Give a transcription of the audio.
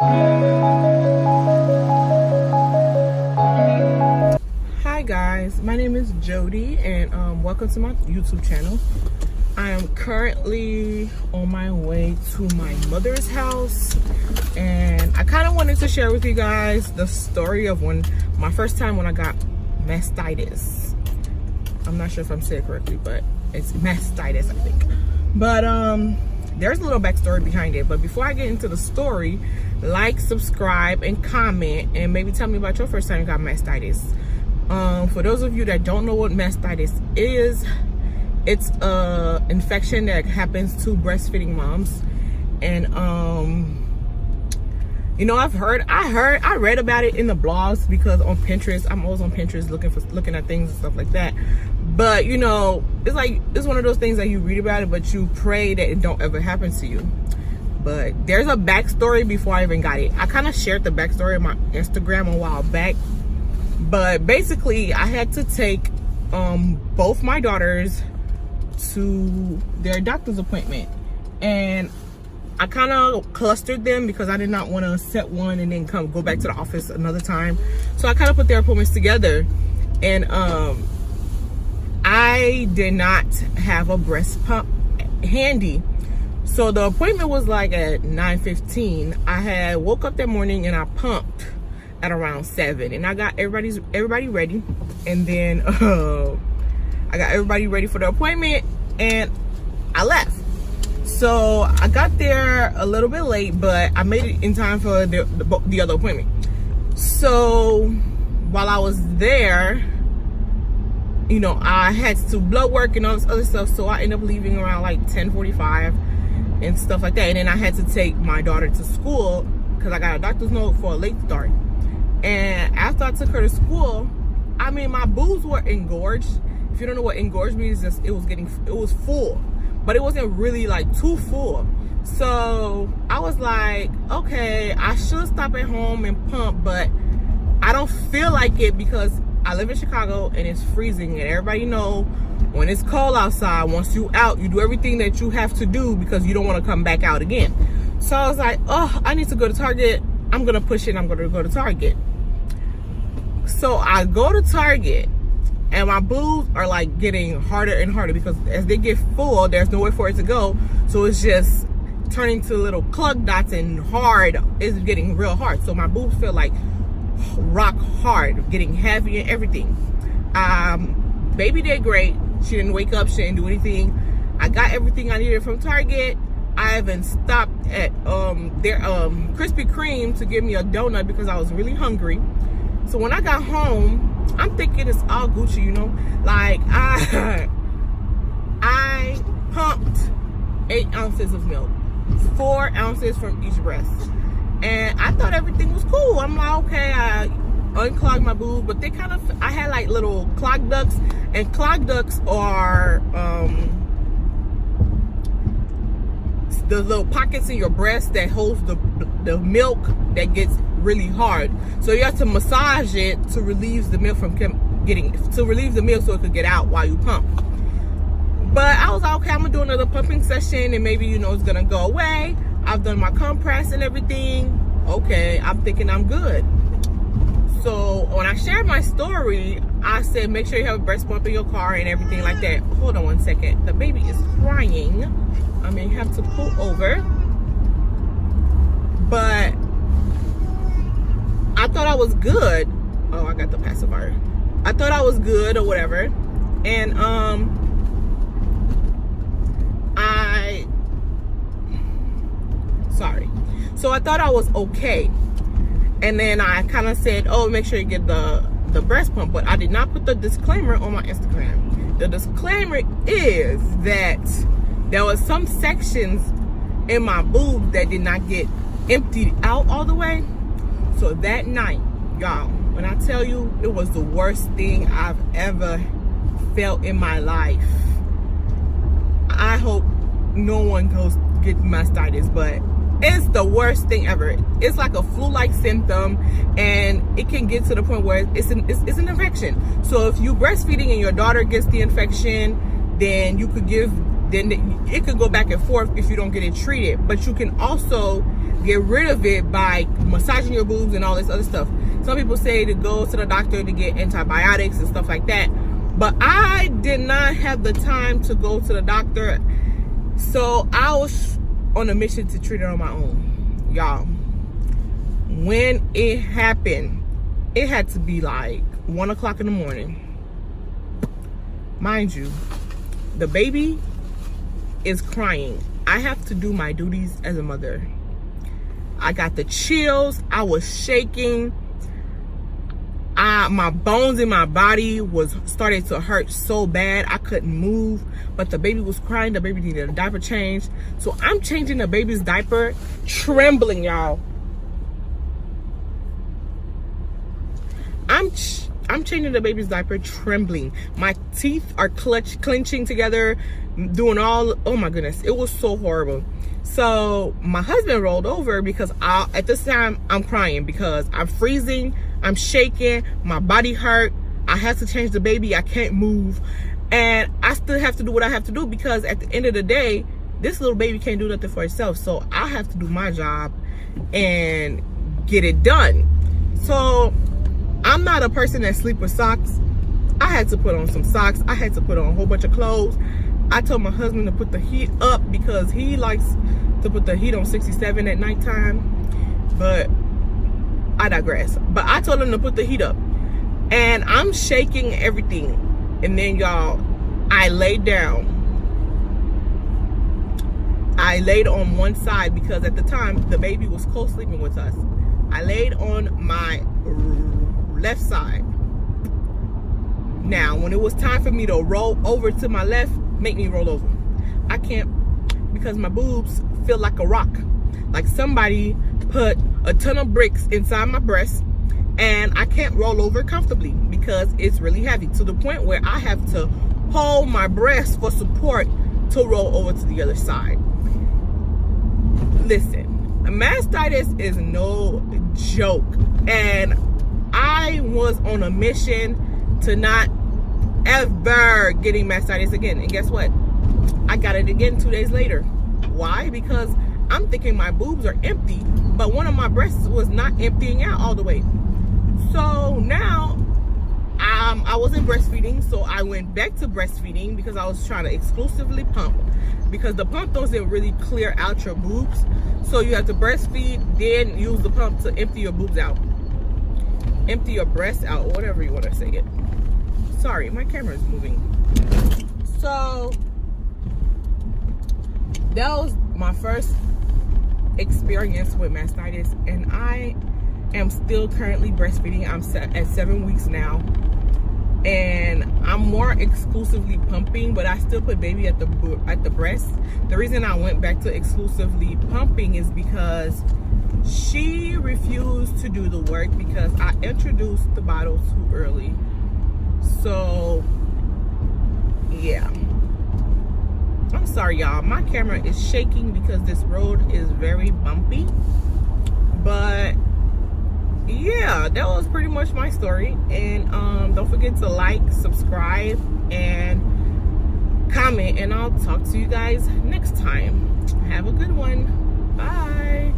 Hi guys, my name is Jody and welcome to my YouTube channel. I am currently on my way to my mother's house, and I kind of wanted to share with you guys the story of my first time when I got mastitis. I'm not sure if I'm saying it correctly, but it's mastitis, I think. But there's a little backstory behind it. But before I get into the story, like, subscribe, and comment, and maybe tell me about your first time you got mastitis. For those of you that don't know what mastitis is, it's a infection that happens to breastfeeding moms. And you know, I read about it in the blogs, because on Pinterest, I'm always on Pinterest looking at things and stuff like that. But you know, it's one of those things that you read about it, but you pray that it don't ever happen to you. But there's a backstory before I even got it. I kind of shared the backstory on my Instagram a while back. But basically, I had to take both my daughters to their doctor's appointment, and I kind of clustered them because I did not want to set one and then go back to the office another time. So I kind of put their appointments together, and I did not have a breast pump handy. So the appointment was like at 9:15. I had woke up that morning and I pumped at around 7, and I got everybody ready, and then I got everybody ready for the appointment, and I left. So I got there a little bit late, but I made it in time for the other appointment. So while I was there, you know, I had to blood work and all this other stuff, so I ended up leaving around like 10:45 and stuff like that. And then I had to take my daughter to school because I got a doctor's note for a late start. And after I took her to school, I mean, my boobs were engorged. If you don't know what engorged means, it was full, but it wasn't really like too full. So I was like, okay, I should stop at home and pump, but I don't feel like it because I live in Chicago and it's freezing, and everybody know when it's cold outside, once you out, you do everything that you have to do because you don't want to come back out again. So I was like, oh, I need to go to Target. I'm gonna push it. I'm gonna go to Target. So I go to Target, and my boobs are like getting harder and harder because as they get full, there's nowhere for it to go. So it's just turning to little clogged dots, and hard. It's getting real hard. So my boobs feel like rock hard, getting heavy and everything. Baby did great. She didn't wake up. She didn't do anything. I got everything I needed from Target. I even stopped at their Krispy Kreme to give me a donut because I was really hungry. So when I got home, I'm thinking it's all Gucci, you know? Like, I pumped 8 ounces of milk, 4 ounces from each breast. And I thought everything was cool. I'm like, okay, I unclogged my boob, but I had like little clogged ducts, and clogged ducts are the little pockets in your breast that holds the milk that gets really hard. So you have to massage it to relieve the milk so it could get out while you pump. But I was like, okay, I'm gonna do another pumping session, and maybe, you know, it's gonna go away. I've done my compress and everything. Okay, I'm thinking I'm good. So when I shared my story, I said, make sure you have a breast pump in your car and everything like that. Hold on one second. The baby is crying. I may have to pull over. But I thought I was good. Oh, I got the pacifier. I thought I was good or whatever. And so I thought I was okay. And then I kind of said, oh, make sure you get the breast pump. But I did not put the disclaimer on my Instagram. The disclaimer is that there was some sections in my boob that did not get emptied out all the way. So that night, y'all, when I tell you it was the worst thing I've ever felt in my life. I hope no one goes get mastitis, but it's the worst thing ever. It's like a flu-like symptom, and it can get to the point where it's an infection. So if you breastfeeding and your daughter gets the infection, then it could go back and forth if you don't get it treated. But you can also get rid of it by massaging your boobs and all this other stuff. Some people say to go to the doctor to get antibiotics and stuff like that, but I did not have the time to go to the doctor, so I was on a mission to treat it on my own. Y'all, when it happened, it had to be like 1 o'clock in the morning. Mind you, the baby is crying. I have to do my duties as a mother. I got the chills. I was shaking. My bones in my body started to hurt so bad I couldn't move. But the baby was crying. The baby needed a diaper change. So I'm changing the baby's diaper, trembling, y'all. I'm changing the baby's diaper, trembling. My teeth are clenching together, doing all, oh my goodness, it was so horrible. So my husband rolled over because at this time I'm crying because I'm freezing, I'm shaking, my body hurt. I have to change the baby, I can't move. And I still have to do what I have to do because at the end of the day, this little baby can't do nothing for itself. So I have to do my job and get it done. So I'm not a person that sleep with socks. I had to put on some socks. I had to put on a whole bunch of clothes. I told my husband to put the heat up because he likes to put the heat on 67 at nighttime. But I digress. But I told him to put the heat up. And I'm shaking everything. And then, y'all, I laid down. I laid on one side because at the time, the baby was co-sleeping with us. I laid on my left side. Now, when it was time for me to roll over to my left, make me roll over. I can't because my boobs feel like a rock. Like somebody put a ton of bricks inside my breast and I can't roll over comfortably because it's really heavy to the point where I have to hold my breast for support to roll over to the other side. Listen, mastitis is no joke, and I was on a mission to not ever getting mastitis again. And guess what? I got it again 2 days later. Why? Because I'm thinking my boobs are empty, but one of my breasts was not emptying out all the way. So now I wasn't breastfeeding, so I went back to breastfeeding because I was trying to exclusively pump, because the pump doesn't really clear out your boobs. So you have to breastfeed, then use the pump to empty your boobs out. Empty your breast out, or whatever you want to say it. Sorry, my camera is moving. So that was my first experience with mastitis, and I am still currently breastfeeding. I'm at 7 weeks now, and I'm more exclusively pumping, but I still put baby at the breast. The reason I went back to exclusively pumping is because she refused to do the work because I introduced the bottle too early. So yeah, I'm sorry y'all, my camera is shaking because this road is very bumpy. But yeah, that was pretty much my story. And don't forget to like, subscribe, and comment, and I'll talk to you guys next time. Have a good one. Bye.